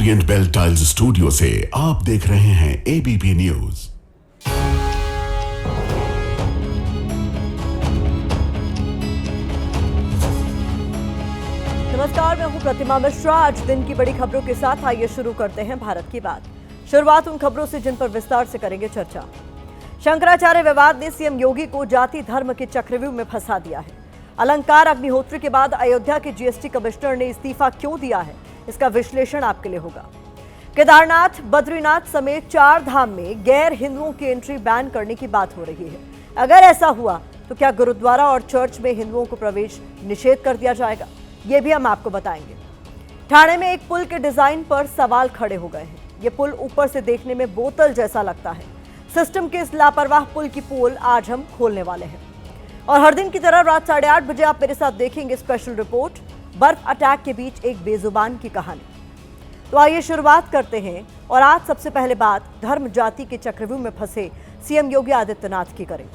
Orient bell tiles studio से आप देख रहे हैं एबीपी न्यूज। नमस्कार, मैं हूं प्रतिमा मिश्रा। आज दिन की बड़ी खबरों के साथ आइए शुरू करते हैं भारत की बात। शुरुआत उन खबरों से जिन पर विस्तार से करेंगे चर्चा। शंकराचार्य विवाद ने सीएम योगी को जाति धर्म के चक्रव्यूह में फंसा दिया है। अलंकार अग्निहोत्री के बाद अयोध्या के जीएसटी कमिश्नर ने इस्तीफा क्यों दिया है, इसका विश्लेषण आपके लिए होगा। केदारनाथ, बद्रीनाथ समेत 4 धाम में गैर हिंदुओं की एंट्री बैन करने की बात हो रही है। अगर ऐसा हुआ तो क्या गुरुद्वारा और चर्च में हिंदुओं को प्रवेश निषेध कर दिया जाएगा, ये भी हम आपको बताएंगे। ठाणे में एक पुल के डिजाइन पर सवाल खड़े हो गए हैं। ये पुल ऊपर से देखने में बोतल जैसा लगता है। सिस्टम के इस लापरवाह पुल की पोल आज हम खोलने वाले हैं। और हर दिन की तरह रात 8:30 बजे आप मेरे साथ देखेंगे स्पेशल रिपोर्ट, बर्फ अटैक के बीच एक बेजुबान की कहानी। तो आइए शुरुआत करते हैं और आज सबसे पहले बात धर्म जाति के चक्रव्यूह में फंसे सीएम योगी आदित्यनाथ की करें।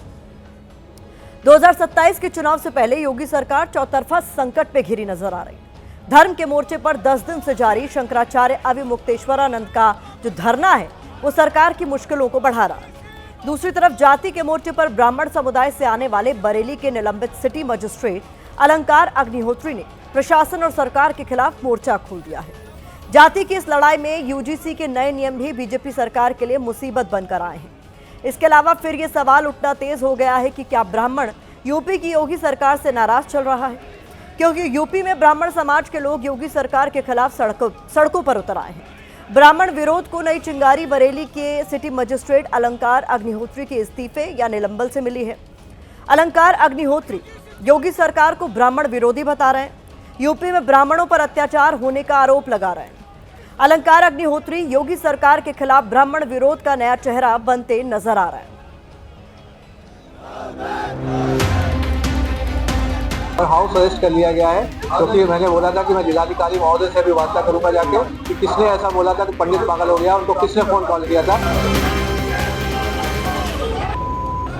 2027 के चुनाव से पहले योगी सरकार चौतरफा संकट पे घिरी नजर आ रही। धर्म के मोर्चे पर 10 दिन से जारी शंकराचार्य अविमुक्तेश्वरानंद का जो धरना है वो सरकार की मुश्किलों को बढ़ा रहा है। दूसरी तरफ जाति के मोर्चे पर ब्राह्मण समुदाय से आने वाले बरेली के निलंबित सिटी मजिस्ट्रेट अलंकार अग्निहोत्री ने प्रशासन और सरकार के खिलाफ मोर्चा खोल दिया है। जाति की इस लड़ाई में यूजीसी के नए नियम भी बीजेपी सरकार के लिए मुसीबत बनकर आए हैं। इसके अलावा फिर ये सवाल उठना तेज हो गया है कि क्या ब्राह्मण यूपी की योगी सरकार से नाराज चल रहा है, क्योंकि यूपी में ब्राह्मण समाज के लोग योगी सरकार के खिलाफ सड़कों पर उतर आए हैं। ब्राह्मण विरोध को नई चिंगारी बरेली के सिटी मजिस्ट्रेट अलंकार अग्निहोत्री के इस्तीफे या निलंबन से मिली है। अलंकार अग्निहोत्री योगी सरकार को ब्राह्मण विरोधी बता रहे हैं। यूपी में ब्राह्मणों पर अत्याचार होने का आरोप लगा रहे हैं। अलंकार अग्निहोत्री योगी सरकार के खिलाफ ब्राह्मण विरोध का नया चेहरा बनते नजर आ रहा है। हाउस अरेस्ट कर लिया गया है क्योंकि मैंने बोला था कि मैं जिलाधिकारी महोदय से भी वार्ता करूंगा जाके कि किसने ऐसा बोला था कि पंडित पागल हो गया, उनको किसने फोन कॉल किया था।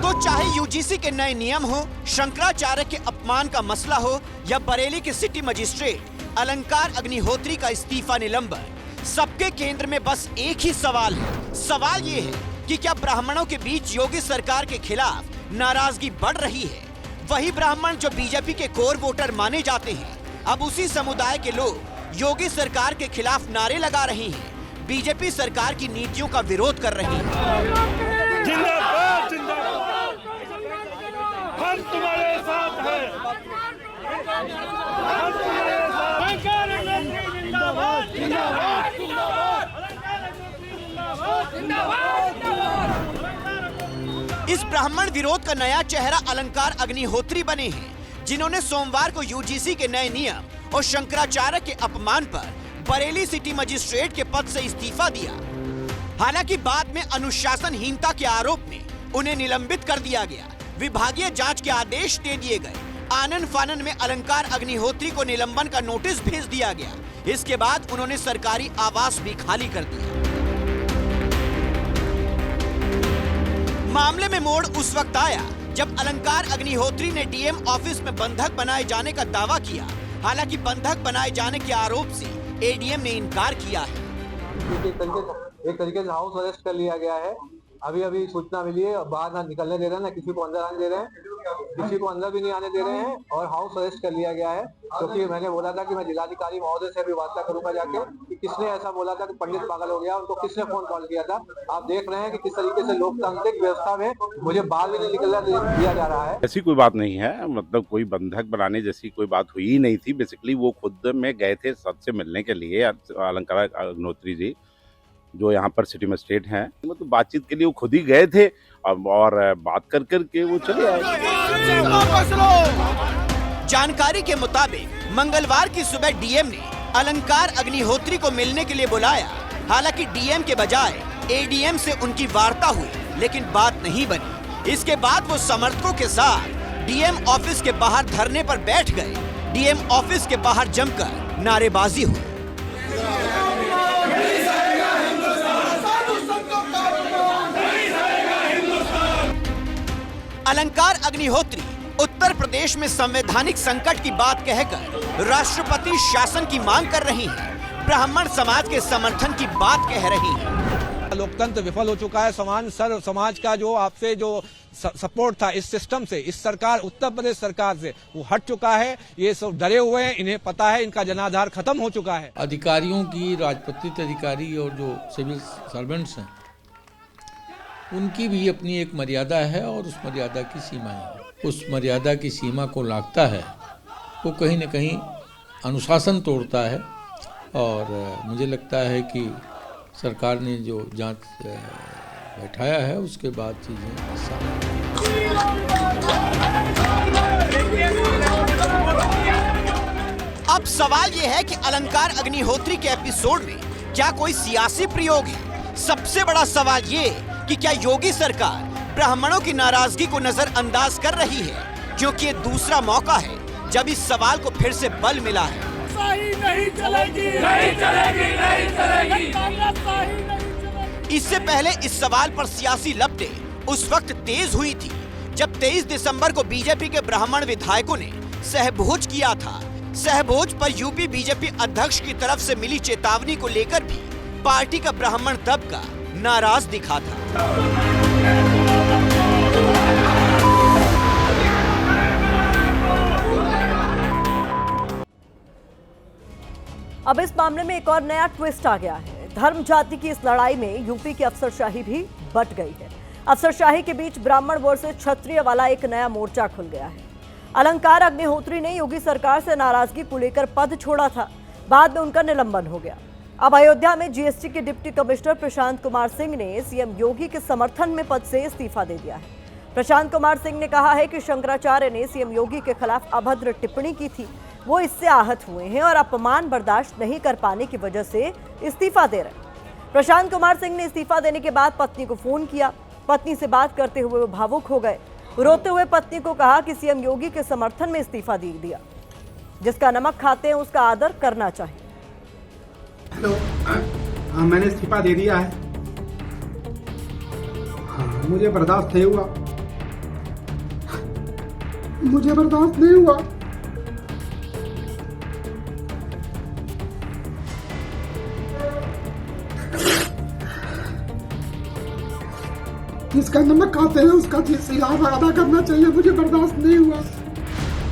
तो चाहे यूजीसी के नए नियम हो, शंकराचार्य के अपमान का मसला हो या बरेली के सिटी मजिस्ट्रेट अलंकार अग्निहोत्री का इस्तीफा निलंबन, सबके केंद्र में बस एक ही सवाल है। सवाल ये है कि क्या ब्राह्मणों के बीच योगी सरकार के खिलाफ नाराजगी बढ़ रही है। वही ब्राह्मण जो बीजेपी के कोर वोटर माने जाते हैं, अब उसी समुदाय के लोग योगी सरकार के खिलाफ नारे लगा रहे हैं, बीजेपी सरकार की नीतियों का विरोध कर रहे हैं। जिंदाबाद जिंदाबाद, हम तुम्हारे साथ हैं, हम तुम्हारे साथ हैं। जिंदाबाद जिंदाबाद जिंदाबाद। इस ब्राह्मण विरोध का नया चेहरा अलंकार अग्निहोत्री बने हैं, जिन्होंने सोमवार को यूजीसी के नए नियम और शंकराचार्य के अपमान पर बरेली सिटी मजिस्ट्रेट के पद से इस्तीफा दिया। हालांकि बाद में अनुशासनहीनता के आरोप में उन्हें निलंबित कर दिया गया। विभागीय जांच के आदेश दे दिए गए। आनन फानन में अलंकार अग्निहोत्री को निलंबन का नोटिस भेज दिया गया। इसके बाद उन्होंने सरकारी आवास भी खाली कर दिया। मामले में मोड़ उस वक्त आया जब अलंकार अग्निहोत्री ने डीएम ऑफिस में बंधक बनाए जाने का दावा किया। हालांकि बंधक बनाए जाने के आरोप से एडीएम ने इनकार किया है। एक तरीके से हाउस अरेस्ट कर लिया गया है। अभी सूचना मिली है, बाहर ना निकलने दे रहे हैं, ना किसी को अंदर आने दे रहे हैं, किसी को अंदर भी नहीं आने दे रहे हैं और हाउस अरेस्ट कर लिया गया है क्योंकि मैंने बोला था कि मैं जिलाधिकारी महोदय से भी वार्ता करूंगा जाके कि किसने ऐसा बोला था कि पंडित पागल हो गया, उनको किसने फोन कॉल किया था। आप देख रहे हैं कि किस तरीके से लोकतांत्रिक व्यवस्था में मुझे बाहर भी नहीं निकलने दिया जा रहा है। ऐसी कोई बात नहीं है, मतलब कोई बंधक बनाने जैसी कोई बात हुई ही नहीं थी। बेसिकली वो खुद में गए थे सबसे मिलने के लिए, अलंकार अग्निहोत्री जी जो यहाँ पर सिटी मजिस्ट्रेट हैं, मतलब बातचीत के लिए वो खुद ही गए थे और बात कर के वो चले आए। जानकारी के मुताबिक मंगलवार की सुबह डीएम ने अलंकार अग्निहोत्री को मिलने के लिए बुलाया। हालांकि डीएम के बजाय एडीएम से उनकी वार्ता हुई, लेकिन बात नहीं बनी। इसके बाद वो समर्थकों के साथ डीएम ऑफिस के बाहर धरने पर बैठ गए। डीएम ऑफिस के बाहर जमकर नारेबाजी हुई। अलंकार अग्निहोत्री उत्तर प्रदेश में संवैधानिक संकट की बात कहकर राष्ट्रपति शासन की मांग कर रही हैं। ब्राह्मण समाज के समर्थन की बात कह रही हैं। लोकतंत्र विफल हो चुका है। समाज का जो आपसे जो सपोर्ट था इस सिस्टम से, इस सरकार उत्तर प्रदेश सरकार से, वो हट चुका है। ये सब डरे हुए हैं, इन्हें पता है इनका जनाधार खत्म हो चुका है। अधिकारियों की, राजपत्रित अधिकारी और जो सिविल सर्वेंट्स हैं, उनकी भी अपनी एक मर्यादा है और उस मर्यादा की सीमाएं हैं। उस मर्यादा की सीमा को लांघता है वो कहीं न कहीं अनुशासन तोड़ता है। और मुझे लगता है कि सरकार ने जो जांच बैठाया है उसके बाद चीज़ें अब सवाल ये है कि अलंकार अग्निहोत्री के एपिसोड में क्या कोई सियासी प्रयोग है। सबसे बड़ा सवाल ये कि क्या योगी सरकार ब्राह्मणों की नाराजगी को नजरअंदाज कर रही है, क्योंकि ये दूसरा मौका है जब इस सवाल को फिर से बल मिला है। नहीं चलेगी, नहीं चलेगी, नहीं चलेगी, नहीं चलेगी। इससे पहले इस सवाल पर सियासी लपटें उस वक्त तेज हुई थी जब 23 दिसंबर को बीजेपी के ब्राह्मण विधायकों ने सहभोज किया था। सहभोज पर यूपी बीजेपी अध्यक्ष की तरफ से मिली चेतावनी को लेकर भी पार्टी का ब्राह्मण तबका नाराज दिखा था। अब इस मामले में एक और नया ट्विस्ट आ गया है। धर्म जाति की इस लड़ाई में यूपी की अफसरशाही भी बट गई है। अफसरशाही के बीच ब्राह्मण वर्सेस क्षत्रिय वाला एक नया मोर्चा खुल गया है। अलंकार अग्निहोत्री ने योगी सरकार से नाराजगी को लेकर पद छोड़ा था, बाद में उनका निलंबन हो गया। अब अयोध्या में जीएसटी के डिप्टी कमिश्नर प्रशांत कुमार सिंह ने सीएम योगी के समर्थन में पद से इस्तीफा दे दिया है। प्रशांत कुमार सिंह ने कहा है कि शंकराचार्य ने सीएम योगी के खिलाफ अभद्र टिप्पणी की थी, वो इससे आहत हुए हैं और अपमान बर्दाश्त नहीं कर पाने की वजह से इस्तीफा दे रहे हैं। प्रशांत कुमार सिंह ने इस्तीफा देने के बाद पत्नी को फोन किया। पत्नी से बात करते हुए वो भावुक हो गए। रोते हुए पत्नी को कहा कि सीएम योगी के समर्थन में इस्तीफा दे दिया। जिसका नमक खाते हैं उसका आदर करना चाहिए। हेलो, हाँ मैंने इस्तीफा दे दिया है। हाँ मुझे बर्दाश्त नहीं हुआ, मुझे बर्दाश्त नहीं हुआ। जिसका नमक खाते हैं उसका इलाज अदा करना चाहिए, मुझे बर्दाश्त नहीं हुआ।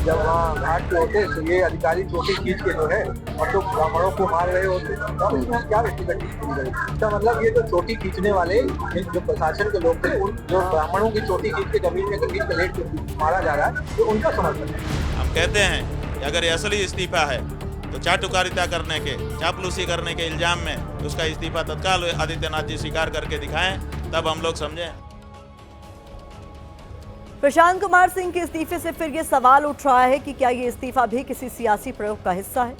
जब वहाँ घाट पे होते तो ये अधिकारी चोटी खींच के जो है और तो ब्राह्मणों को मार रहे होते, तब इसमें क्या व्यक्तिगत टिप्पणी करें? इसका मतलब ये जो चोटी खींचने वाले जो प्रशासन के लोग थे, जो ब्राह्मणों की चोटी खींच के जमीन में खींच के लेट मारा जा रहा है, तो उनका समर्थन है। हम कहते हैं कि अगर ये असली इस्तीफा है तो चाटुकारिता करने के, चापलूसी करने के इल्जाम में उसका इस्तीफा तत्काल आदित्यनाथ जी स्वीकार करके दिखाएं, तब हम लोग समझें। प्रशांत कुमार सिंह के इस्तीफे से फिर ये सवाल उठ रहा है कि क्या ये इस्तीफा भी किसी सियासी प्रयोग का हिस्सा है,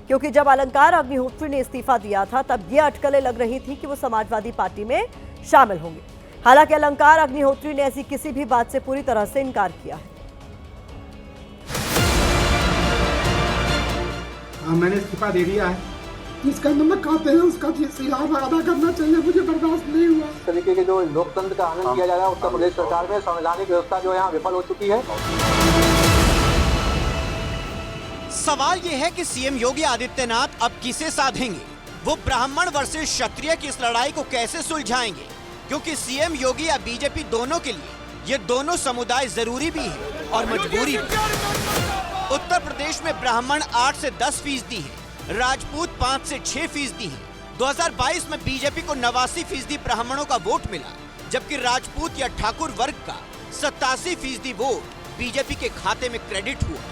क्योंकि जब अलंकार अग्निहोत्री ने इस्तीफा दिया था तब ये अटकलें लग रही थी कि वो समाजवादी पार्टी में शामिल होंगे। हालांकि अलंकार अग्निहोत्री ने ऐसी किसी भी बात से पूरी तरह से इनकार किया है। हाँ मैंने इस्तीफा दे दिया है। जिसका नमक खाते हैं उसका इलाज अदा करना चाहिए, मुझे बर्दाश्त नहीं हुआ। इस तरीके के जो लोकतंत्र का आनंद किया जा रहा है उत्तर प्रदेश सरकार में, संवैधानिक व्यवस्था जो यहाँ विफल हो चुकी है। सवाल ये है कि सीएम योगी आदित्यनाथ अब किसे साधेंगे? वो ब्राह्मण वर्सेस क्षत्रिय की इस लड़ाई को कैसे सुलझाएंगे? क्योंकि सीएम योगी या बीजेपी दोनों के लिए ये दोनों समुदाय जरूरी भी है और मजबूरी भी। उत्तर प्रदेश में ब्राह्मण 8 से 10% है, राजपूत 5 से 6% है। 2022 में बीजेपी को 89% ब्राह्मणों का वोट मिला, जबकि राजपूत या ठाकुर वर्ग का 87% वोट बीजेपी के खाते में क्रेडिट हुआ।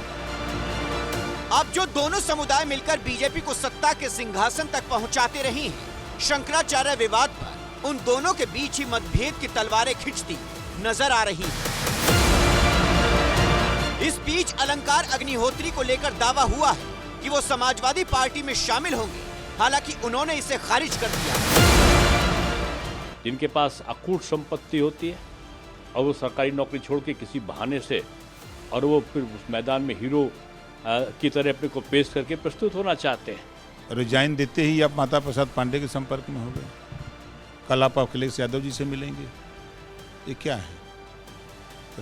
अब जो दोनों समुदाय मिलकर बीजेपी को सत्ता के सिंहासन तक पहुंचाते रहे हैं, शंकराचार्य विवाद पर उन दोनों के बीच ही मतभेद की तलवारें खिंचती नजर आ रही है। इस बीच अलंकार अग्निहोत्री को लेकर दावा हुआ है कि वो समाजवादी पार्टी में शामिल होंगे, हालांकि उन्होंने इसे खारिज कर दिया। जिनके पास अकूट संपत्ति होती है और वो सरकारी नौकरी छोड़ के किसी बहाने से और वो फिर उस मैदान में हीरो की तरह अपने को पेश करके प्रस्तुत होना चाहते हैं। रिजाइन देते ही आप माता प्रसाद पांडे के संपर्क में हो गए। कल आप अखिलेश यादव जी से मिलेंगे। ये क्या है?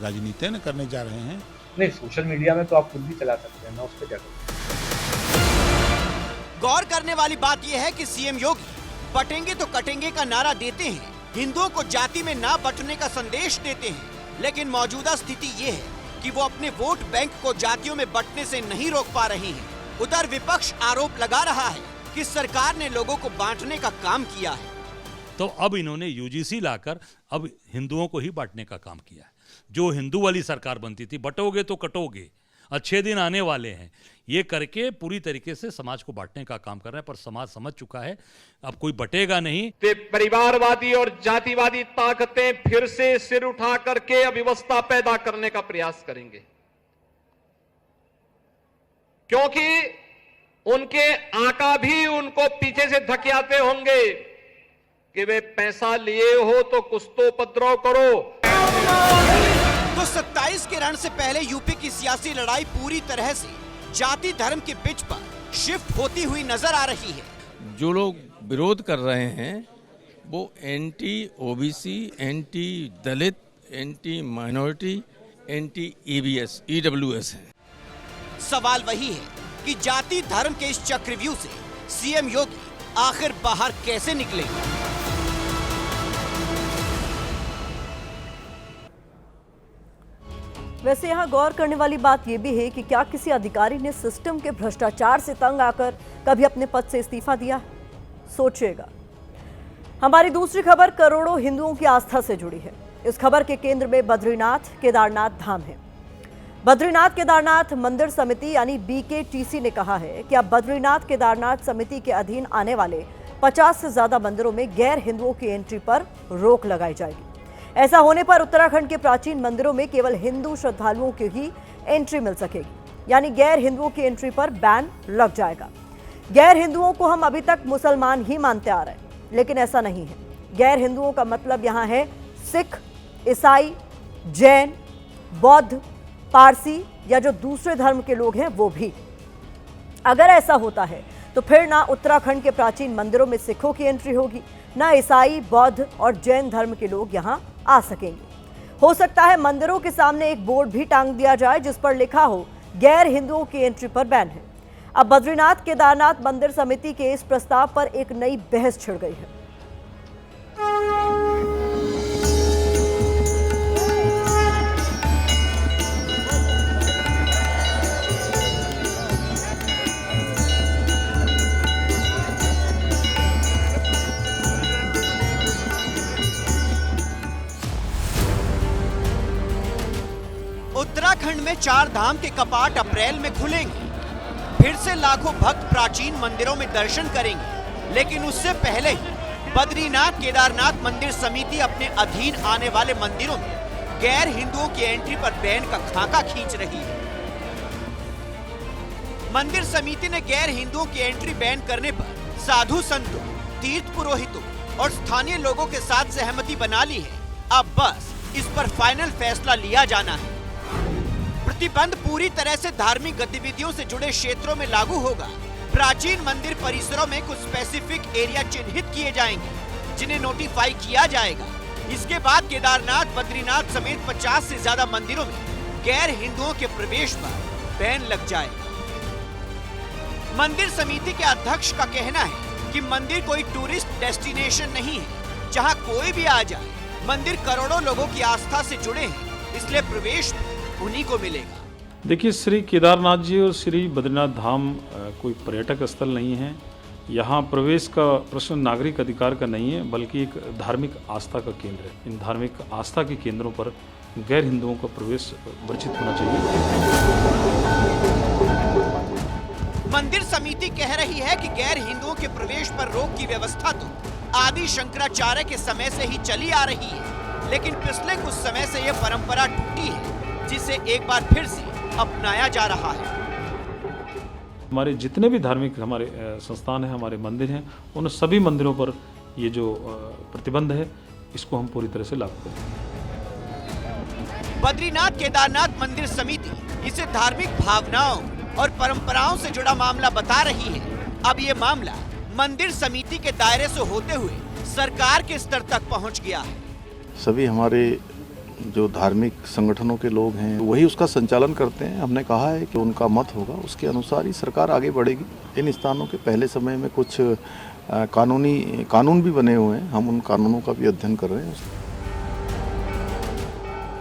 राजनीति न करने जा रहे हैं? नहीं, सोशल मीडिया में तो आप खुद भी चला सकते हैं ना, उस पर क्या करें। गौर करने वाली बात यह है कि सीएम योगी बटेंगे तो कटेंगे का नारा देते हैं, हिंदुओं को जाति में ना बंटने का संदेश देते हैं, लेकिन मौजूदा स्थिति ये है कि वो अपने वोट बैंक को जातियों में बंटने से नहीं रोक पा रही हैं। उधर विपक्ष आरोप लगा रहा है कि सरकार ने लोगों को बांटने का काम किया है। तो अब इन्होंने यूजीसी लाकर अब हिंदुओं को ही बांटने का काम किया है। जो हिंदू वाली सरकार बनती थी, बटोगे तो कटोगे, अच्छे दिन आने वाले हैं, ये करके पूरी तरीके से समाज को बांटने का काम कर रहे हैं। पर समाज समझ चुका है अब कोई बटेगा नहीं। परिवारवादी और जातिवादी ताकतें फिर से सिर उठा करके अव्यवस्था पैदा करने का प्रयास करेंगे, क्योंकि उनके आका भी उनको पीछे से धकेलते होंगे कि वे पैसा लिए हो तो कुछ तो उपद्रव करो। तो 27 के रण से पहले यूपी की सियासी लड़ाई पूरी तरह से जाति धर्म के पिच पर शिफ्ट होती हुई नजर आ रही है। जो लोग विरोध कर रहे हैं वो एंटी ओबीसी, एंटी दलित, एंटी माइनॉरिटी, एंटी ईडब्ल्यूएस है। सवाल वही है कि जाति धर्म के इस चक्रव्यूह से सीएम योगी आखिर बाहर कैसे निकलेंगे। वैसे यहाँ गौर करने वाली बात यह भी है कि क्या किसी अधिकारी ने सिस्टम के भ्रष्टाचार से तंग आकर कभी अपने पद से इस्तीफा दिया? सोचिएगा। हमारी दूसरी खबर करोड़ों हिंदुओं की आस्था से जुड़ी है। इस खबर के केंद्र में बद्रीनाथ केदारनाथ धाम है। बद्रीनाथ केदारनाथ मंदिर समिति यानी BKTC ने कहा है कि अब बद्रीनाथ केदारनाथ समिति के अधीन आने वाले 50 से ज्यादा मंदिरों में गैर हिंदुओं की एंट्री पर रोक लगाई जाएगी। ऐसा होने पर उत्तराखंड के प्राचीन मंदिरों में केवल हिंदू श्रद्धालुओं की ही एंट्री मिल सकेगी, यानी गैर हिंदुओं की एंट्री पर बैन लग जाएगा। गैर हिंदुओं को हम अभी तक मुसलमान ही मानते आ रहे हैं, लेकिन ऐसा नहीं है। गैर हिंदुओं का मतलब यहाँ है सिख, ईसाई, जैन, बौद्ध, पारसी या जो दूसरे धर्म के लोग हैं वो भी। अगर ऐसा होता है तो फिर ना उत्तराखंड के प्राचीन मंदिरों में सिखों की एंट्री होगी, ना ईसाई, बौद्ध और जैन धर्म के लोग यहाँ आ सकेंगे। हो सकता है मंदिरों के सामने एक बोर्ड भी टांग दिया जाए जिस पर लिखा हो गैर हिंदुओं की एंट्री पर बैन है। अब बद्रीनाथ केदारनाथ मंदिर समिति के इस प्रस्ताव पर एक नई बहस छिड़ गई है। उत्तराखंड में 4 धाम के कपाट अप्रैल में खुलेंगे। फिर से लाखों भक्त प्राचीन मंदिरों में दर्शन करेंगे, लेकिन उससे पहले ही बद्रीनाथ केदारनाथ मंदिर समिति अपने अधीन आने वाले मंदिरों में गैर हिंदुओं की एंट्री पर बैन का खाका खींच रही है। मंदिर समिति ने गैर हिंदुओं की एंट्री बैन करने पर साधु संतों, तीर्थ पुरोहितों और स्थानीय लोगों के साथ सहमति बना ली है। अब बस इस पर फाइनल फैसला लिया जाना है। प्रतिबंध पूरी तरह से धार्मिक गतिविधियों से जुड़े क्षेत्रों में लागू होगा। प्राचीन मंदिर परिसरों में कुछ स्पेसिफिक एरिया चिन्हित किए जाएंगे जिन्हें नोटिफाई किया जाएगा। इसके बाद केदारनाथ, बद्रीनाथ समेत 50 से ज्यादा मंदिरों में गैर हिंदुओं के प्रवेश पर बैन लग जाएगा। मंदिर समिति के अध्यक्ष का कहना है कि मंदिर कोई टूरिस्ट डेस्टिनेशन नहीं है जहां कोई भी आ जाए। मंदिर करोड़ों लोगों की आस्था से जुड़े हैं, इसलिए प्रवेश उन्हीं को मिलेगा। देखिए, श्री केदारनाथ जी और श्री बद्रीनाथ धाम कोई पर्यटक स्थल नहीं है। यहाँ प्रवेश का प्रश्न नागरिक अधिकार का नहीं है, बल्कि एक धार्मिक आस्था का केंद्र है। इन धार्मिक आस्था के केंद्रों पर गैर हिंदुओं का प्रवेश वर्जित होना चाहिए। मंदिर समिति कह रही है कि गैर हिंदुओं के प्रवेश पर रोक की व्यवस्था तो आदि शंकराचार्य के समय से ही चली आ रही है, लेकिन पिछले कुछ समय से यह परंपरा टूटी है, जिसे एक बार फिर से अपनाया जा रहा है। हमारे जितने भी धार्मिक हमारे संस्थान हैं, हमारे मंदिर हैं, उन सभी मंदिरों पर ये जो प्रतिबंध है इसको हम पूरी तरह से लागू करें। बद्रीनाथ केदारनाथ मंदिर समिति इसे धार्मिक भावनाओं और परंपराओं से जुड़ा मामला बता रही है। अब ये मामला मंदिर समिति के दायरे से होते हुए सरकार के स्तर तक पहुंच गया है। सभी हमारे जो धार्मिक संगठनों के लोग हैं वही उसका संचालन करते हैं। हमने कहा है कि उनका मत होगा, उसके अनुसार ही सरकार आगे बढ़ेगी। इन स्थानों के पहले समय में कुछ कानून भी बने हुए हैं, हम उन कानूनों का भी अध्ययन कर रहे हैं।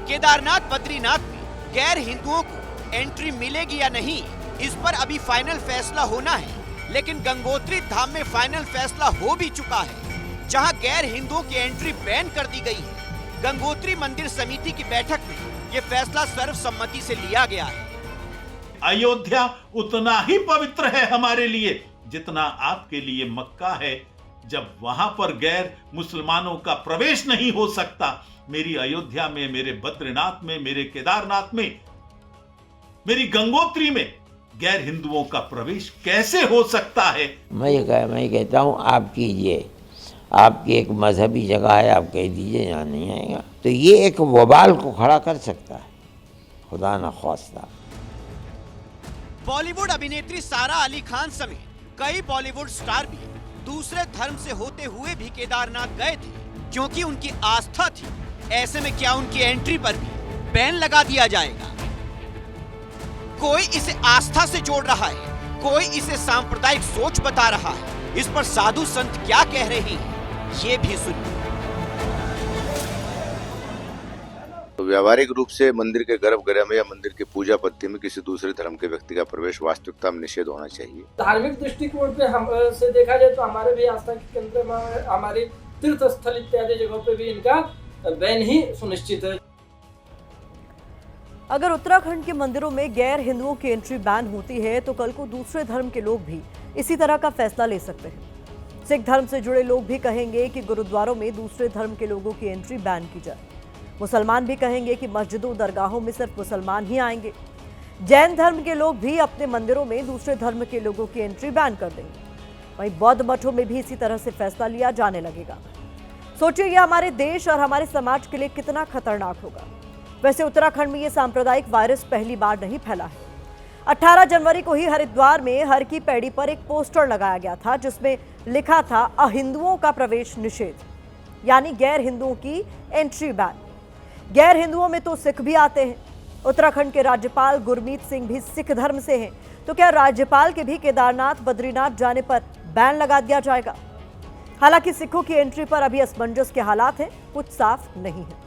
केदारनाथ बद्रीनाथ में गैर हिंदुओं को एंट्री मिलेगी या नहीं, इस पर अभी फाइनल फैसला होना है। लेकिन गंगोत्री धाम में फाइनल फैसला हो भी चुका है, जहां गैर हिंदुओं की एंट्री बैन कर दी गई है। गंगोत्री मंदिर समिति की बैठक में ये फैसला सर्वसम्मति से लिया गया है। अयोध्या उतना ही पवित्र है हमारे लिए जितना आपके लिए मक्का है। जब वहां पर गैर मुसलमानों का प्रवेश नहीं हो सकता, मेरी अयोध्या में, मेरे बद्रीनाथ में, मेरे केदारनाथ में, मेरी गंगोत्री में गैर हिंदुओं का प्रवेश कैसे हो सकता है? मैं कहता हूं आप कीजिए, आपकी एक मजहबी जगह है, आप कह दीजिए यहाँ नहीं आएगा, तो ये एक वबाल को खड़ा कर सकता है, खुदा न ख्वास्ता। बॉलीवुड अभिनेत्री सारा अली खान समेत कई बॉलीवुड स्टार भी दूसरे धर्म से होते हुए भी केदारनाथ गए थे, क्योंकि उनकी आस्था थी। ऐसे में क्या उनकी एंट्री पर भी बैन लगा दिया जाएगा? कोई इसे आस्था से जोड़ रहा है, कोई इसे सांप्रदायिक सोच बता रहा है। इस पर साधु संत क्या कह रहे हैं, ये भी सुनिए। तो व्यावहारिक रूप से मंदिर के गर्भगृह में या मंदिर की पूजा पद्धति में किसी दूसरे धर्म के व्यक्ति का प्रवेश वास्तविकता में निषेध होना चाहिए। धार्मिक दृष्टिकोण पे हम से देखा जाए तो हमारे भी आस्था के केंद्र में, हमारे तीर्थ स्थल इत्यादि जगहों पे भी इनका बैन ही सुनिश्चित है। अगर उत्तराखंड के मंदिरों में गैर हिंदुओं की एंट्री बैन होती है तो कल को दूसरे धर्म के लोग भी इसी तरह का फैसला ले सकते हैं। सिख धर्म से जुड़े लोग भी कहेंगे कि गुरुद्वारों में दूसरे धर्म के लोगों की एंट्री बैन की जाए। मुसलमान भी कहेंगे कि मस्जिदों दरगाहों में सिर्फ मुसलमान ही आएंगे। जैन धर्म के लोग भी अपने मंदिरों में दूसरे धर्म के लोगों की एंट्री बैन कर देंगे। वहीं बौद्ध मठों में भी इसी तरह से फैसला लिया जाने लगेगा। सोचिए यह हमारे देश और हमारे समाज के लिए कितना खतरनाक होगा। वैसे उत्तराखंड में ये सांप्रदायिक वायरस पहली बार नहीं फैला है। 18 जनवरी को ही हरिद्वार में हर की पैड़ी पर एक पोस्टर लगाया गया था जिसमें लिखा था अहिंदुओं का प्रवेश निषेध, यानी गैर हिंदुओं की एंट्री बैन। गैर हिंदुओं में तो सिख भी आते हैं। उत्तराखंड के राज्यपाल गुरमीत सिंह भी सिख धर्म से हैं, तो क्या राज्यपाल के भी केदारनाथ बद्रीनाथ जाने पर बैन लगा दिया जाएगा? हालांकि सिखों की एंट्री पर अभी असमंजस के हालात हैं, कुछ साफ नहीं है।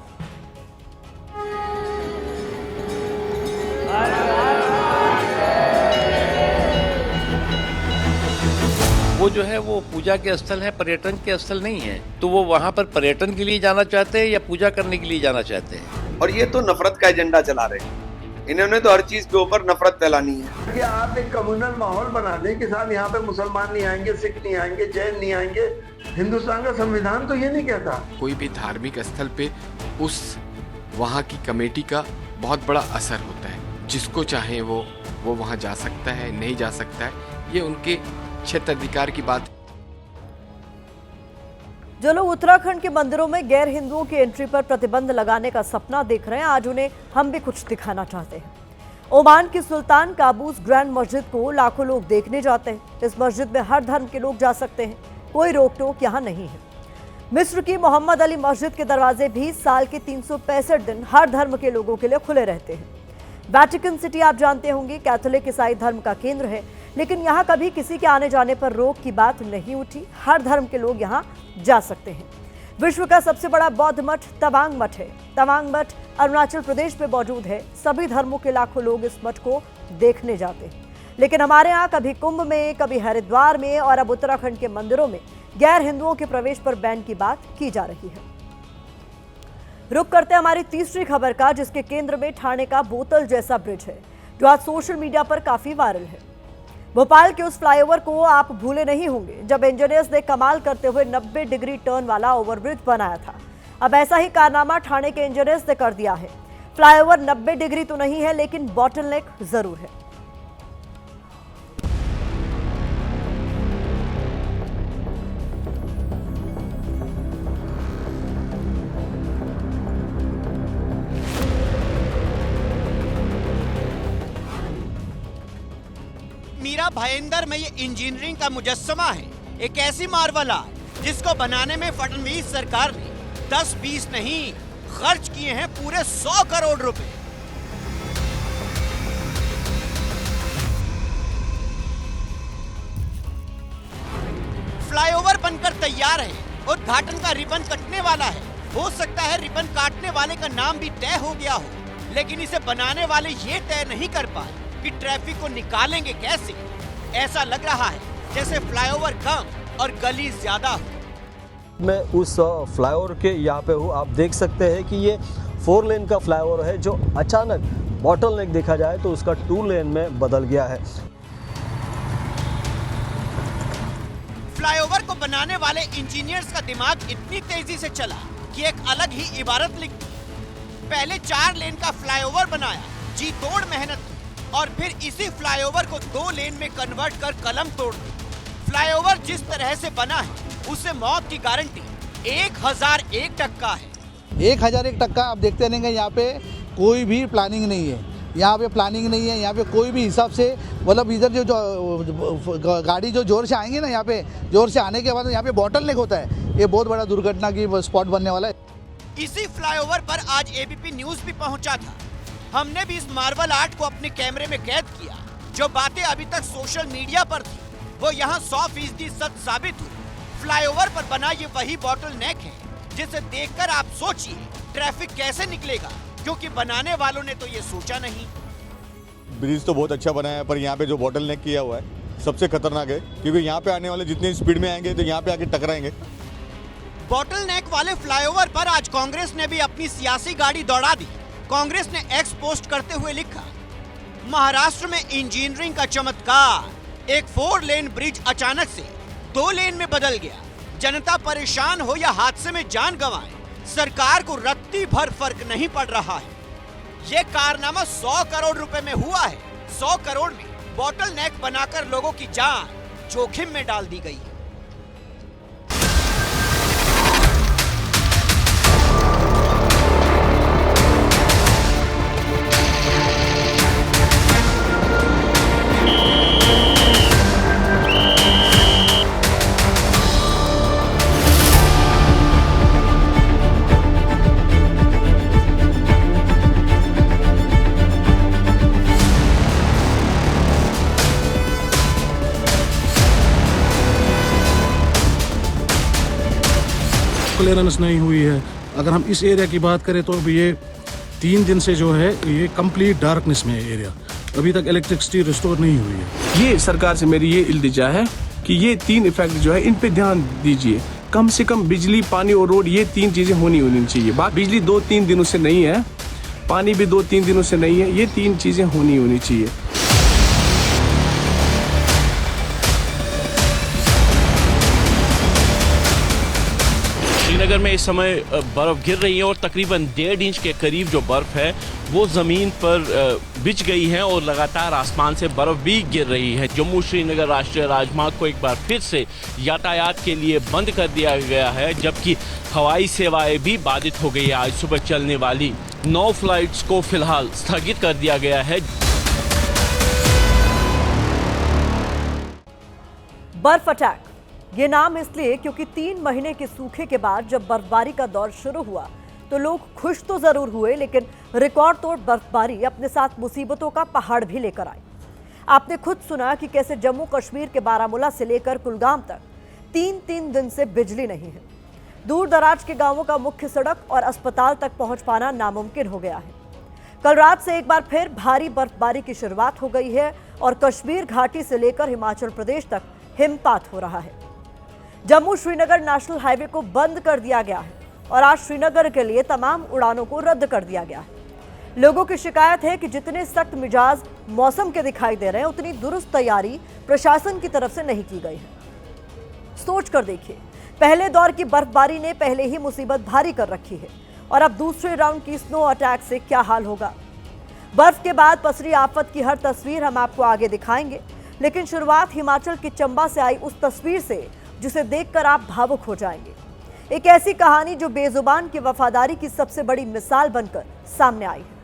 वो जो है वो पूजा के स्थल है, पर्यटन के स्थल नहीं है। तो वो वहाँ पर पर्यटन के लिए जाना चाहते हैं या पूजा करने के लिए जाना चाहते हैं? और ये तो नफरत का एजेंडा चला रहे हैं। इन्होंने तो हर चीज के ऊपर नफरत फैलानी है कि आप एक कम्युनल माहौल बना दें कि साहब यहाँ पे मुसलमान नहीं आएंगे, सिख नहीं आएंगे, जैन नहीं आएंगे। हिंदुस्तान का संविधान तो ये नहीं कहता। कोई भी धार्मिक स्थल पे उस वहाँ की कमेटी का बहुत बड़ा असर होता है। जिसको चाहे वो वहाँ जा सकता है, नहीं जा सकता है, ये उनके क्षेत्राधिकार की बात। जो लोग उत्तराखंड के मंदिरों में गैर हिंदुओं की एंट्री पर प्रतिबंध लगाने का सपना देख रहे हैं, आज उन्हें हम भी कुछ दिखाना चाहते हैं। ओमान की सुल्तान काबूस ग्रैंड मस्जिद को लाखों लोग देखने जाते हैं। इस मस्जिद में हर धर्म के लोग जा सकते हैं, कोई रोक टोक यहाँ नहीं है। मिस्र की मोहम्मद अली मस्जिद के दरवाजे भी साल के 365 दिन हर धर्म के लोगों के लिए खुले रहते हैं। वेटिकन सिटी आप जानते होंगे कैथोलिक ईसाई धर्म का केंद्र है, लेकिन यहाँ कभी किसी के आने जाने पर रोक की बात नहीं उठी। हर धर्म के लोग यहाँ जा सकते हैं। विश्व का सबसे बड़ा बौद्ध मठ तवांग मठ है। तवांग मठ अरुणाचल प्रदेश में मौजूद है। सभी धर्मों के लाखों लोग इस मठ को देखने जाते हैं। लेकिन हमारे यहाँ कभी कुंभ में, कभी हरिद्वार में और अब उत्तराखंड के मंदिरों में गैर हिंदुओं के प्रवेश पर बैन की बात की जा रही है। रुक करते हमारी तीसरी खबर का, जिसके केंद्र में ठाणे का बोतल जैसा ब्रिज है, जो आज सोशल मीडिया पर काफी वायरल है। भोपाल के उस फ्लाईओवर को आप भूले नहीं होंगे जब इंजीनियर्स ने कमाल करते हुए 90 डिग्री टर्न वाला ओवरब्रिज बनाया था। अब ऐसा ही कारनामा ठाणे के इंजीनियर्स ने कर दिया है। फ्लाईओवर 90 डिग्री तो नहीं है, लेकिन बॉटलनेक जरूर है। मीरा भाईंदर में ये इंजीनियरिंग का मुजस्समा है, एक ऐसी मार्वल आर्ट जिसको बनाने में फडणवीस सरकार ने 10-20 नहीं खर्च किए हैं पूरे 100 करोड़ रुपए। फ्लाईओवर बनकर तैयार है, उद्घाटन का रिबन कटने वाला है। हो सकता है रिबन काटने वाले का नाम भी तय हो गया हो, लेकिन इसे बनाने वाले ये तय नहीं कर पाए कि ट्रैफिक को निकालेंगे कैसे। ऐसा लग रहा है जैसे फ्लाईओवर कम और गली ज्यादा हो। मैं उस फ्लाईओवर के यहाँ पे हूँ। आप देख सकते हैं कि ये 4 लेन का फ्लाईओवर है, जो अचानक बॉटलनेक देखा जाए तो उसका 2 लेन में बदल गया है। फ्लाईओवर को बनाने वाले इंजीनियर्स का दिमाग इतनी तेजी से चला कि एक अलग ही इबारत लिख दी। पहले 4 लेन का फ्लाईओवर बनाया, जी तोड़ मेहनत की, और फिर इसी फ्लाईओवर को 2 लेन में कन्वर्ट कर कलम तोड़ दी। फ्लाईओवर जिस तरह से बना है उससे मौत की गारंटी 1001% है। 1001% आप देखते रहेंगे, यहाँ पे कोई भी प्लानिंग नहीं है, यहाँ पे प्लानिंग नहीं है, यहाँ पे कोई भी हिसाब से, मतलब इधर जो गाड़ी जो जोर से आएंगे ना, यहाँ पे जोर से आने के बाद यहाँ पे बॉटलनेक होता है। ये बहुत बड़ा दुर्घटना की स्पॉट बनने वाला है। इसी फ्लाईओवर पर आज एबीपी न्यूज भी पहुंचा था। हमने भी इस मार्बल आर्ट को अपने कैमरे में कैद किया। जो बातें अभी तक सोशल मीडिया पर थी वो यहाँ 100% सच साबित हुई। फ्लाईओवर पर बना ये वही बॉटलनेक है जिसे देखकर आप सोचिए ट्रैफिक कैसे निकलेगा, क्योंकि बनाने वालों ने तो ये सोचा नहीं। ब्रिज तो बहुत अच्छा बना है, पर यहाँ पे जो बॉटलनेक किया हुआ है सबसे खतरनाक है, क्योंकि यहाँ पे आने वाले जितनी स्पीड में आएंगे तो यहाँ पे आके टकराएंगे। बॉटलनेक वाले फ्लाईओवर पर आज कांग्रेस ने भी अपनी सियासी गाड़ी दौड़ा दी। कांग्रेस ने एक्स पोस्ट करते हुए लिखा, महाराष्ट्र में इंजीनियरिंग का चमत्कार, एक 4 लेन ब्रिज अचानक से 2 लेन में बदल गया। जनता परेशान हो या हादसे में जान गंवाए, सरकार को रत्ती भर फर्क नहीं पड़ रहा है। ये कारनामा 100 करोड़ रुपए में हुआ है। 100 करोड़ में बॉटलनेक बनाकर लोगों की जान जोखिम में डाल दी गई है। क्लियरेंस नहीं हुई है। अगर हम इस एरिया की बात करें तो ये 3 दिन से जो है ये कंप्लीट डार्कनेस में है एरिया, अभी तक इलेक्ट्रिसिटी रिस्टोर नहीं हुई है। ये सरकार से मेरी ये इल्तिजा है कि ये 3 इफेक्ट जो है इन पे ध्यान दीजिए। कम से कम बिजली, पानी और रोड, ये 3 चीजें होनी चाहिए। बात बिजली 2-3 दिनों से नहीं है, पानी भी 2-3 दिनों से नहीं है, ये 3 चीजें होनी चाहिए। श्रीनगर में इस समय बर्फ़ गिर रही है और तकरीबन 1.5 इंच के करीब जो बर्फ़ है वो ज़मीन पर बिछ गई है और लगातार आसमान से बर्फ़ भी गिर रही है। जम्मू श्रीनगर राष्ट्रीय राजमार्ग को एक बार फिर से यातायात के लिए बंद कर दिया गया है, जबकि हवाई सेवाएं भी बाधित हो गई है। आज सुबह चलने वाली 9 फ्लाइट्स को फिलहाल स्थगित कर दिया गया है। बर्फ अटैक, ये नाम इसलिए क्योंकि 3 महीने के सूखे के बाद जब बर्फबारी का दौर शुरू हुआ तो लोग खुश तो जरूर हुए, लेकिन रिकॉर्ड तोड़ बर्फबारी अपने साथ मुसीबतों का पहाड़ भी लेकर आई। आपने खुद सुना कि कैसे जम्मू कश्मीर के बारामूला से लेकर कुलगाम तक 3-3 दिन से बिजली नहीं है। दूर दराज के गांवों का मुख्य सड़क और अस्पताल तक पहुंच पाना नामुमकिन हो गया है। कल रात से एक बार फिर भारी बर्फबारी की शुरुआत हो गई है और कश्मीर घाटी से लेकर हिमाचल प्रदेश तक हिमपात हो रहा है। जम्मू श्रीनगर नेशनल हाईवे को बंद कर दिया गया है और आज श्रीनगर के लिए तमाम उड़ानों को रद्द कर दिया गया है। लोगों की शिकायत है कि जितने सख्त मिजाज मौसम के दिखाई दे रहे हैं, उतनी दुरुस्त तैयारी प्रशासन की तरफ से नहीं की गई है। सोच कर देखिए, पहले दौर की बर्फबारी ने पहले ही मुसीबत भारी कर रखी है और अब दूसरे राउंड की स्नो अटैक से क्या हाल होगा। बर्फ के बाद पसरी आफत की हर तस्वीर हम आपको आगे दिखाएंगे, लेकिन शुरुआत हिमाचल के चंबा से आई उस तस्वीर से जिसे देखकर आप भावुक हो जाएंगे। एक ऐसी कहानी जो बेजुबान की वफादारी की सबसे बड़ी मिसाल बनकर सामने आई है।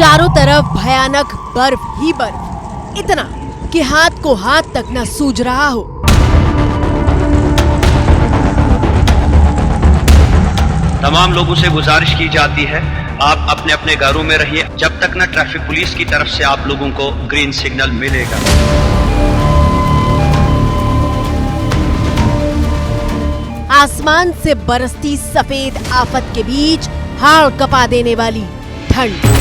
चारों तरफ भयानक बर्फ ही बर्फ, इतना कि हाथ को हाथ तक न सूझ रहा हो। तमाम लोगों से गुजारिश की जाती है, आप अपने अपने घरों में रहिए जब तक न ट्रैफिक पुलिस की तरफ से आप लोगों को ग्रीन सिग्नल मिलेगा। आसमान से बरसती सफेद आफत के बीच हाड़ कपा देने वाली ठंड।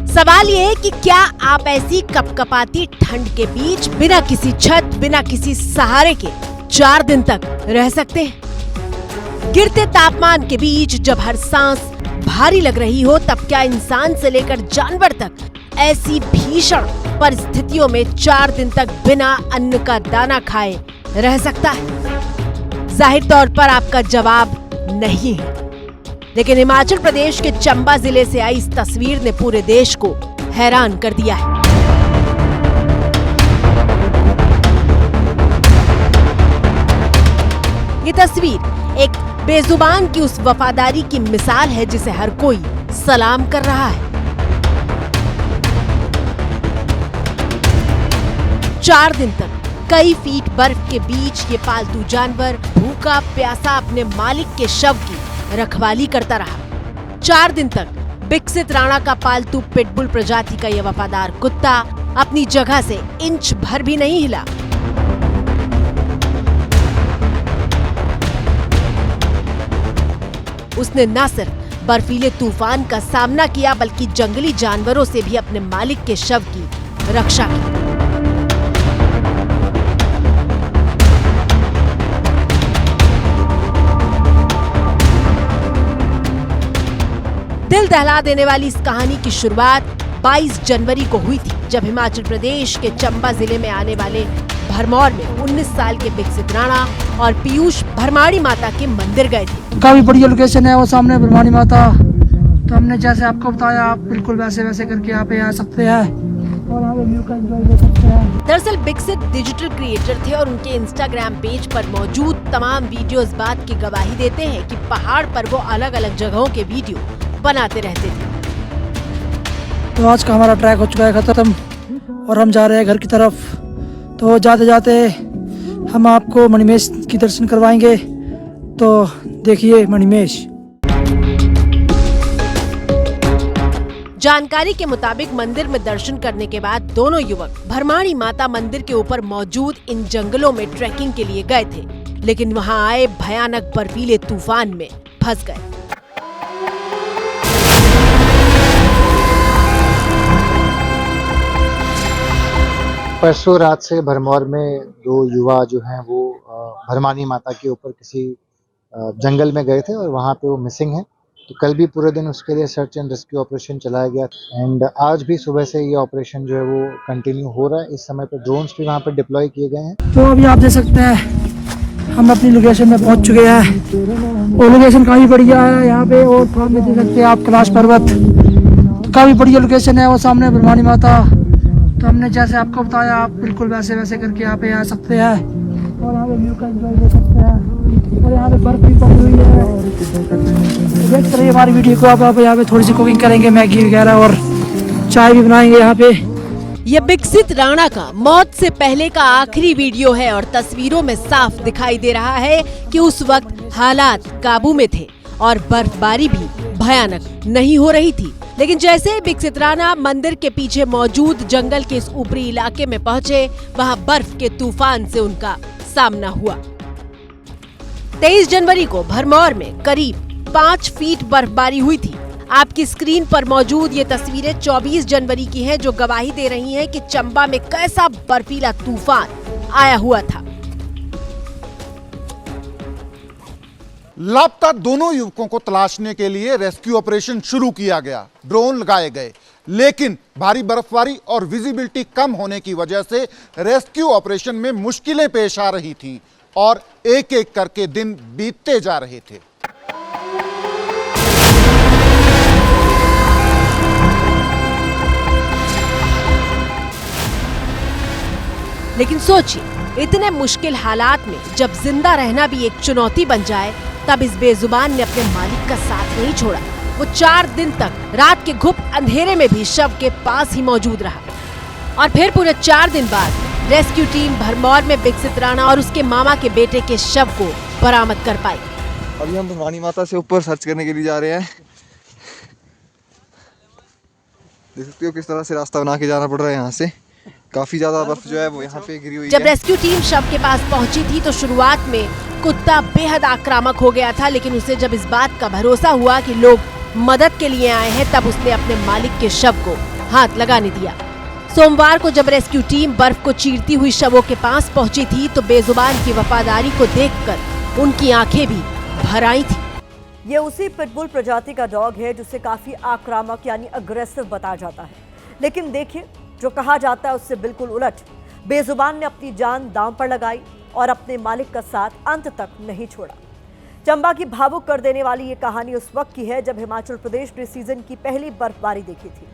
सवाल ये है कि क्या आप ऐसी कपकपाती ठंड के बीच बिना किसी छत, बिना किसी सहारे के 4 दिन तक रह सकते हैं? गिरते तापमान के बीच जब हर सांस भारी लग रही हो, तब क्या इंसान से लेकर जानवर तक ऐसी भीषण परिस्थितियों में 4 दिन तक बिना अन्न का दाना खाए रह सकता है? जाहिर तौर पर आपका जवाब नहीं है। लेकिन हिमाचल प्रदेश के चंबा जिले से आई इस तस्वीर ने पूरे देश को हैरान कर दिया है। ये तस्वीर एक बेजुबान की उस वफादारी की मिसाल है जिसे हर कोई सलाम कर रहा है। 4 दिन तक कई फीट बर्फ के बीच ये पालतू जानवर भूखा प्यासा अपने मालिक के शव की रखवाली करता रहा। 4 दिन तक विकसित राणा का पालतू पिटबुल प्रजाति का यह वफादार कुत्ता अपनी जगह से इंच भर भी नहीं हिला। उसने न सिर्फ बर्फीले तूफान का सामना किया, बल्कि जंगली जानवरों से भी अपने मालिक के शव की रक्षा की। दिल दहला देने वाली इस कहानी की शुरुआत 22 जनवरी को हुई थी, जब हिमाचल प्रदेश के चंबा जिले में आने वाले भरमौर में 19 साल के विकसित राणा और पीयूष भरमाड़ी माता के मंदिर गए थे। काफी बढ़िया लोकेशन है वो सामने भरमाड़ी माता, तो हमने जैसे आपको बताया आप बिल्कुल वैसे करके यहाँ पे आ सकते हैं और यहाँ पे व्यू का एंजॉय कर सकते हैं। दरअसल विकसित डिजिटल क्रिएटर थे और उनके इंस्टाग्राम पेज पर मौजूद तमाम वीडियो इस बात की गवाही देते हैं कि पहाड़ पर वो अलग अलग जगहों के वीडियो बनाते रहते थे। तो आज का हमारा ट्रैक हो चुका है खत्म और हम जा रहे हैं घर की तरफ। तो जाते जाते हम आपको मणिमेश की दर्शन करवाएंगे, तो देखिए मणिमेश। जानकारी के मुताबिक मंदिर में दर्शन करने के बाद दोनों युवक भरमाड़ी माता मंदिर के ऊपर मौजूद इन जंगलों में ट्रैकिंग के लिए गए थे, लेकिन वहां आए भयानक बर्फीले तूफान में फंस गए। परसों रात से भरमौर में 2 युवा जो हैं वो भरमानी माता के ऊपर किसी जंगल में गए थे और वहाँ पे वो मिसिंग है। तो कल भी पूरे दिन उसके लिए सर्च एंड रेस्क्यू ऑपरेशन चलाया गया एंड आज भी सुबह से ये ऑपरेशन जो है वो कंटिन्यू हो रहा है। इस समय पे ड्रोन्स भी वहाँ पे डिप्लॉय किए गए हैं। तो अभी आप देख सकते हैं हम अपनी लोकेशन में पहुँच चुके हैं और लोकेशन काफ़ी बढ़िया है यहाँ पे। और सामने देख सकते हैं आप कैलाश पर्वत, तो काफ़ी बढ़िया लोकेशन है वो सामने भरमानी माता। तो हमने जैसे आपको बताया आप बिल्कुल वैसे करके यहाँ पे आ सकते हैं और यहाँ पे व्यू का एंजॉय कर सकते हैं और यहाँ पे बर्फ भी पड़ी हुई है। देख रही हमारी वीडियो को आप यहाँ पे थोड़ी सी कुकिंग करेंगे, मैगी वगैरह और चाय भी बनाएंगे यहाँ पे। ये विकसित राणा का मौत से पहले का आखिरी वीडियो है और तस्वीरों में साफ दिखाई दे रहा है कि उस वक्त हालात काबू में थे और बर्फबारी भी भयानक नहीं हो रही थी। लेकिन जैसे विकसित राणा मंदिर के पीछे मौजूद जंगल के इस ऊपरी इलाके में पहुंचे, वहां बर्फ के तूफान से उनका सामना हुआ। 23 जनवरी को भरमौर में करीब 5 फीट बर्फबारी हुई थी। आपकी स्क्रीन पर मौजूद ये तस्वीरें 24 जनवरी की हैं, जो गवाही दे रही हैं कि चंबा में कैसा बर्फीला तूफान आया हुआ था। लापता दोनों युवकों को तलाशने के लिए रेस्क्यू ऑपरेशन शुरू किया गया। ड्रोन लगाए गए, लेकिन भारी बर्फबारी और विजिबिलिटी कम होने की वजह से रेस्क्यू ऑपरेशन में मुश्किलें पेश आ रही थीं और एक एक करके दिन बीतते जा रहे थे। लेकिन सोचिए, इतने मुश्किल हालात में जब जिंदा रहना भी एक चुनौती बन जाए, तब इस बेजुबान ने अपने मालिक का साथ नहीं छोड़ा। वो 4 दिन तक रात के घुप अंधेरे में भी शव के पास ही मौजूद रहा और फिर पूरे 4 दिन बाद रेस्क्यू टीम भरमौर में विकसित राणा और उसके मामा के बेटे के शव को बरामद कर पाई। अभी हम भवानी माता से ऊपर सर्च करने के लिए जा रहे हैं। देख सकते हो किस तरह से रास्ता बना के जाना पड़ रहा है। यहाँ से काफी ज्यादा बर्फ जो है वो यहाँ पे गिरी हुई है। जब रेस्क्यू टीम शव के पास पहुंची थी तो शुरुआत में कुत्ता बेहद आक्रामक हो गया था, लेकिन उसे जब इस बात का भरोसा हुआ कि लोग मदद के लिए आए हैं, तब उसने अपने मालिक के शव को हाथ लगाने दिया। सोमवार को जब रेस्क्यू टीम बर्फ को चीरती हुई शवों के पास पहुंची थी तो बेजुबान की वफादारी को देखकर उनकी आंखें भी भर आई थी। ये उसी पिटबुल प्रजाति का डॉग है जिसे काफी आक्रामक यानी अग्रेसिव बताया जाता है, लेकिन देखिए जो कहा जाता है उससे बिल्कुल उलट। बेजुबान ने अपनी जान दांव पर लगाई और अपने मालिक का साथ अंत तक नहीं छोड़ा। चंबा की भावुक कर देने वाली ये कहानी उस वक्त की है जब हिमाचल प्रदेश ने सीजन की पहली बर्फबारी देखी थी,